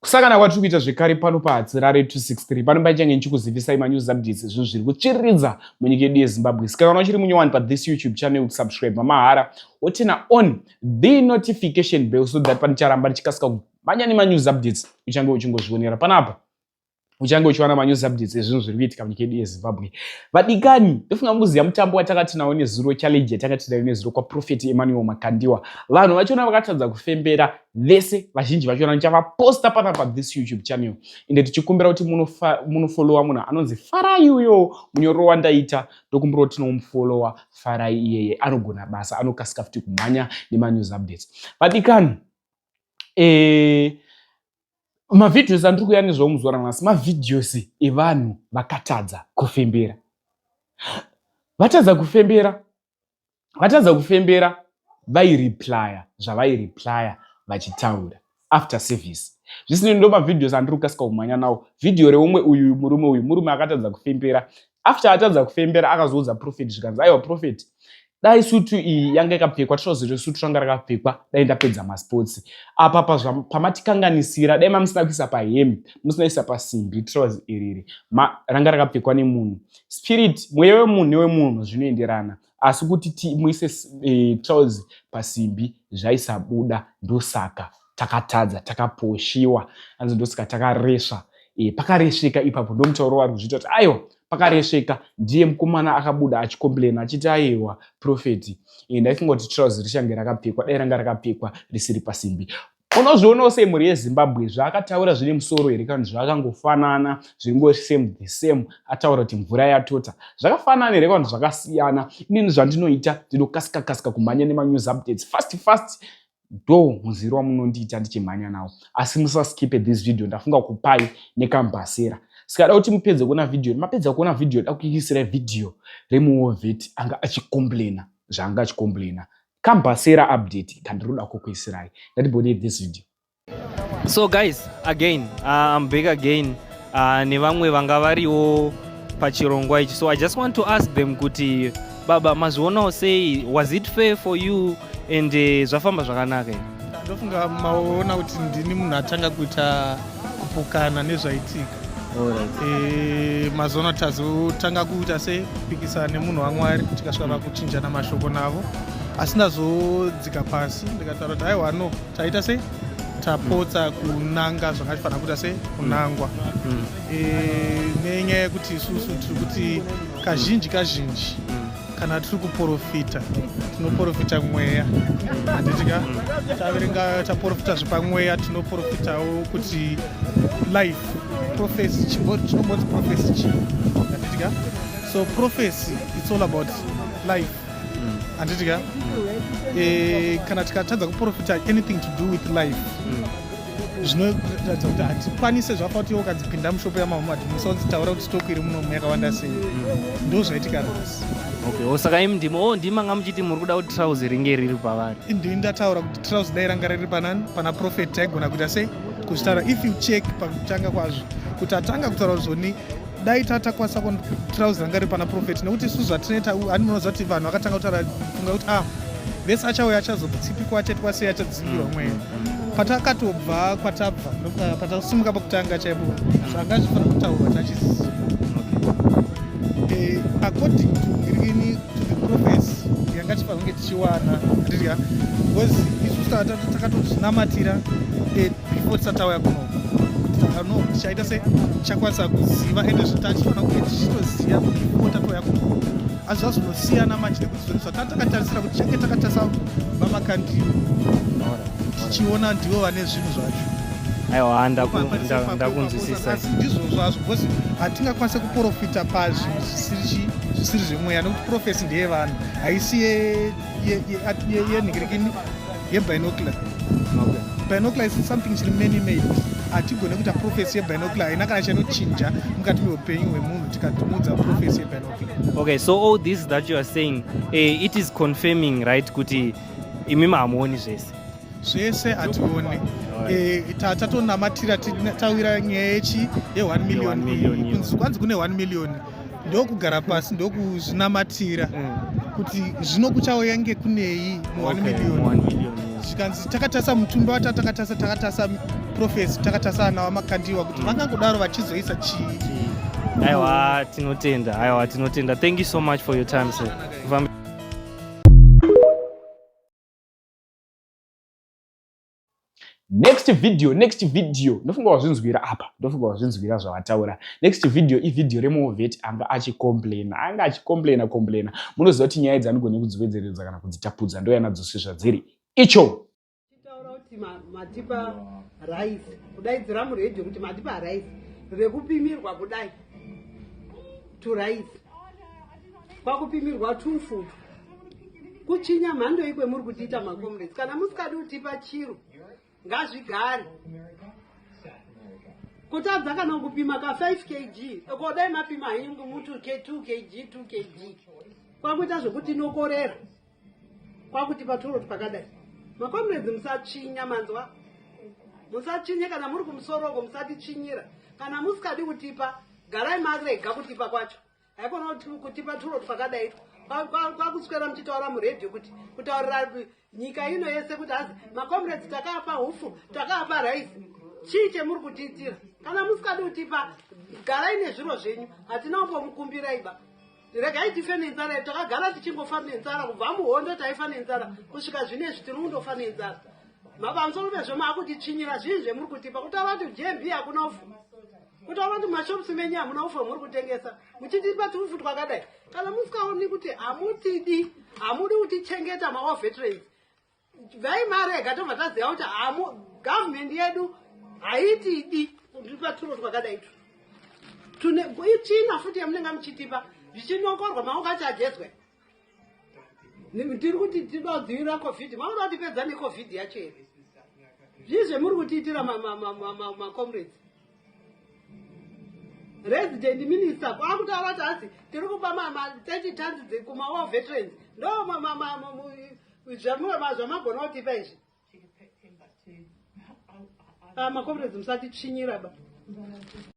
Kusakana kwatiri kuita zvekare pano paHatsira retu 63 pano change ndichikuzivisai manews updates zvinhu zviri kuchiridza munyika yedu yeZimbabwe. Saka kana uchiri munyowani pa this YouTube channel subscribe mahara wotina on the notification bell so that panicharamba ndichikasika kumanya nemanews updates uchange uchingozvionera panapa. Uchange uchiwana manews updates ezvinhu zviri kuitika munyika yedu yeZimbabwe. Vadikani, ndofunga mukuziva mutambo watakati nawo nezuro challenge yatakati nayo nezuro kwa Prophet Makandiwa. Vanhu vachona vakatadza kufembera vese vazhinji vachona ndichavaposta panapa this YouTube channel. Inde tichikumbira kuti munofollowa munhu anonzi Farai uyo munyoro wandaita ndokumbira kuti tinomufollowa Farai iyeye anogona basa anokasika futi kumhanya nemanews updates. Vadikani, mavideos andiri kuya nezvaumuzora nhasi mavideos evanhu vakatadza kufembera. Vatadza kufembera vaireplya zvavaireplya vachitaura after service. Zvisino ndo mavideos andiri kukasika kumhanya nawo. Video reumwe uyu murume akatadza kufembera. After atadza kufembera akazoudza Prophet zvikanzi aiwa Prophet, dai sutu iyi yanga yakapfekwa trouser resutu ranga rakapfekwa dai ndapedza masports apa pamatikanganisira dai musina kuisa pahembe musina kuisa pasimbi trouser iriri ranga rakapfekwa nemunhu. Spirit mweya wemunhu newemunhu zvinoenderana asi kuti muise trouser pasimbi zvaisabuda ndosaka takatadza takaposhiwa anzi ndosaka takaresva pakaresveka ipapo ndomutauro wari kuzviita kuti aiwa pakaresveka ndiye mukomana akabuda achikomplaina achiti aiwa Prophet ndaifunga kuti trouser richange rakapfekwa dai ranga rakapfekwa risiri pasimbi. Unozvionawo semhuri yeZimbabwe zvaakataura zvine musoro here kana zvakangofanana zvingo same ataura kuti mvura yatota zvakafanana here kana zvakasiyana. Inini zvandinoita ndinokasika kumhanya nemanews updates fast ndo muziro wamunondiita ndichimhanya nawo asi musaskipe this video ndafunga kupai nekambasera. Sikada kuti mupedze kuona video mapedza kuona video dakukikisira video remuoveti anga achikomplaina zvanga achikomplaina kambasera update kandiroda kukuisirai ndatibode this video. So guys, again I'm back again nevamwe vanga variwo pachirongwa ichi. So I just want to ask them kuti baba mazvionawo sei, was it fair for you and zvafamba zvakanaka here? Ndofunga maona kuti ndini munhu atanga kuita kupukana nezvaitika. Mazona tazotanga kuita sepikisana nemunhu waMwari tikasvika kuchinjana mashoko navo asi ndazodzika pasi ndikataura kuti aiwa no taita sei tapotsa kunanga zvangafanira kuita sei kunangwa nenyaya yekuti isusu tiri kuti kazhinji kana tiri kuprofita tinoprofita mweya handitika taverenga taprofita zvepamweya tinoprofitawo kuti life prophecy chingoti prophecy handitika. So prophecy it's all about life handitika. Kana tikatadza kuprofita anything to do with life zvinoratidza kuti hatikwanise zvafati ukadzipinda mushopo yamahamad musauzitaura kuti stoku iri muno yakawanda sei ndo zvaitika nhasi. Okay, saka ndima nga muchiti muri kuda kuti trouser ringe riri pavari. Ndini ndataura kuti trouser dai ranga riri pana Prophet taigona kuita sei kuzvitaura if you check pakutanga kwazvo kuti atanga kutaura zvoni dai tatakwanisa trouser ranga riri pana Prophet nekuti isusu zvatinoita anonoza kuti vanhu vakatanga kutaura funga kuti vese achauya achazopitsipikwa achaitwa sei achadzimbirwa mweya patakatobva kwatabva patasimuka pakutanga chaipo zvanga zvifanira kutaurwa tachiziva. According to the prophecy yanga tifanira kunge tichiwana ndiriya because isusu takatozvinamatira before tisatauya kuno no tichaita sei tichakwanisa kuziva ende zvitachifanira kunge tichitoziva before tatauya kuno asi zvazvinosiyana manje nekuti zvinhu zvatatakatarisa kuti change takatarisa Makandiwa tichiona ndivo vane zvinhu zvacho. Aiwa ndakunzwisisa asi ndizvo zvazvo because hatingakwanisa kuprofita pazvinhu zvisiri zvemweya nekuti prophecy ndeyevanhu haisi yenhingirikini yebinocular. Binocular is something chiri many made hatigone kuita prophecy yebinocular haina kana chanochinja mukati meupenyu hwemunhu tikatumudza prophecy yebinocular. Okay, so all this that you are saying it is confirming right kuti imimi hamuoni zvese hationi. Tatatonamatira tawira nyaya ye1 million kunzi kwanzi kune 1 million ndokugara pasi ndokuzvinamatira kuti zvino kuchauya nge kunei mu1 million zvikanzi takatasa mutumbi wata takatasa Prophet takatasa ana Makandiwa kuti vangangodaro vachizoisa chii. Aiwa tinotenda. Thank you so much for your time, sir. Next video ndofunga wazvinzwira apa, ndofunga wazvinzwira zvavataura. Next video ivideo removeti anga achicomplaina. Munoziva kuti nyaya dzanogona kudziwedzeredza kana kudzitapudza ndo yana dzosvizva dziri icho. Tataura kuti matipa rice kudaidzira muredhiyo kuti matipa rice rekupimirwa kudai to rice kwakupimirwa 2 food kuchinya mhando ikwe muri kutiita makomrades. Kana musikadi kutipa chiro ngazvigare kutadza kana kupima ka 5 kg kodai mapima hingu mutu 2 kg kwakuita zvokuti nokorera kwakuti paturo pakadai. Makomrades musachinya manzwa, musachinye kana muri kumusoroko musatichinyira. Kana musikadi kutipa garai marega kutipa kwacho. Haikona kutipa turo pakadai kwakuswera muchitaura muredhiyo kuti kutaurira nyika ino yese kuti hazi makomrades takapa hufu takapa raisi chii chemuri kutiitira. Kana musikadi kutipa garai nezviro zvenyu, hatina kumbomukumbiraiba. Regai tife nenzara yedu, takagara tichingofa nenzara kubva muhondo taifa nenzara kusvika zvinezvi tiri kundofa nenzara. Pamusoro pezvo maakutichinyira zvinhu zvemuri kutipa kutaura kuti JMB hakuna ufu, kutaura kuti mashopusi menyu hamuna ufu muri kutengesa muchitipa tufu twakadai. Kana musikaoni kuti hamutidi, hamudi kutichengeta maveterans, vai marega tobva taziva kuti gavhumendi yedu haitidi kutipa turo twakadai. China futi yamunenge muchitipa zvichinokorwa maoko acho agezwe. Tiri kuti tinodzivirira covid, mamuda kutipedza necovid yacho here. Zvii zvemuri kutiitira makomrades. Resident minister kwakutaura kuti hasi tiri kupa 30 tons kumawar veterans. Ndo zvamagona kutipa izvi. Makomrades musatichinyira ba.